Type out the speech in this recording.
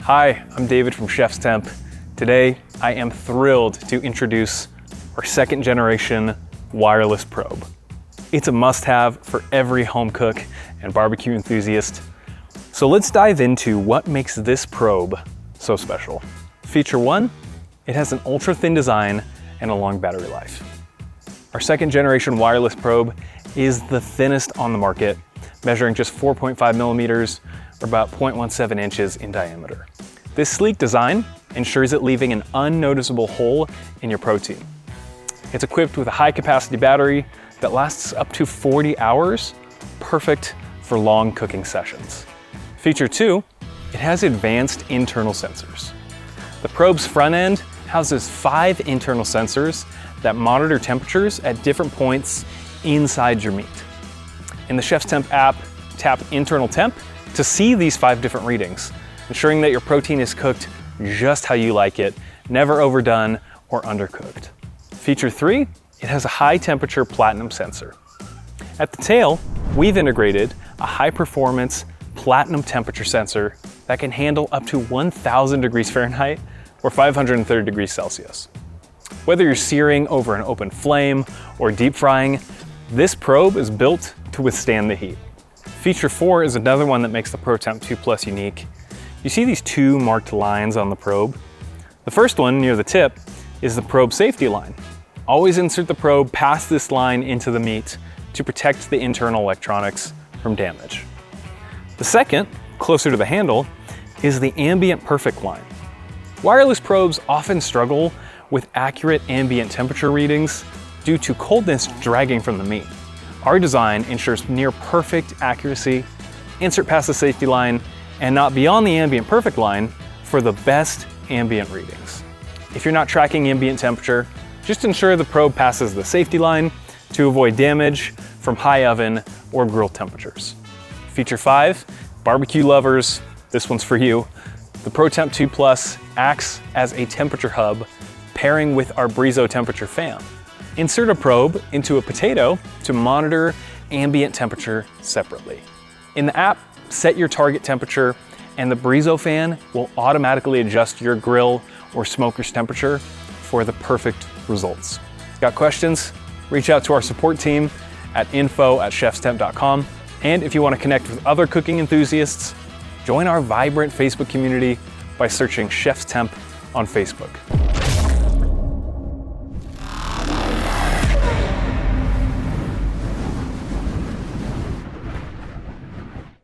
Hi, I'm David from ChefsTemp. Today, I am thrilled to introduce our second generation wireless probe. It's a must-have for every home cook and barbecue enthusiast. So let's dive into what makes this probe so special. Feature 1, it has an ultra-thin design and a long battery life. Our second generation wireless probe is the thinnest on the market, measuring just 4.5 millimeters or about 0.17 inches in diameter. This sleek design ensures it leaving an unnoticeable hole in your protein. It's equipped with a high capacity battery that lasts up to 40 hours, perfect for long cooking sessions. Feature 2, it has advanced internal sensors. The probe's front end houses 5 internal sensors that monitor temperatures at different points inside your meat. In the ChefsTemp app, tap Internal Temp to see these 5 different readings, ensuring that your protein is cooked just how you like it, never overdone or undercooked. Feature 3, it has a high temperature platinum sensor. At the tail, we've integrated a high performance platinum temperature sensor that can handle up to 1000 degrees Fahrenheit or 530 degrees Celsius. Whether you're searing over an open flame or deep frying, this probe is built to withstand the heat. Feature 4 is another one that makes the ProTemp 2 Plus unique. You see these 2 marked lines on the probe? The first one near the tip is the probe safety line. Always insert the probe past this line into the meat to protect the internal electronics from damage. The second, closer to the handle, is the Ambient Perfect Line. Wireless probes often struggle with accurate ambient temperature readings due to coldness dragging from the meat. Our design ensures near perfect accuracy, insert past the safety line, and not beyond the Ambient Perfect Line for the best ambient readings. If you're not tracking ambient temperature, just ensure the probe passes the safety line to avoid damage from high oven or grill temperatures. Feature 5, barbecue lovers, this one's for you. The ProTemp 2 Plus acts as a temperature hub pairing with our Breezo temperature fan. Insert a probe into a potato to monitor ambient temperature separately. In the app, set your target temperature and the Breezo fan will automatically adjust your grill or smoker's temperature for the perfect results. Got questions? Reach out to our support team at info@chefstemp.com. And if you want to connect with other cooking enthusiasts, join our vibrant Facebook community by searching ChefsTemp on Facebook.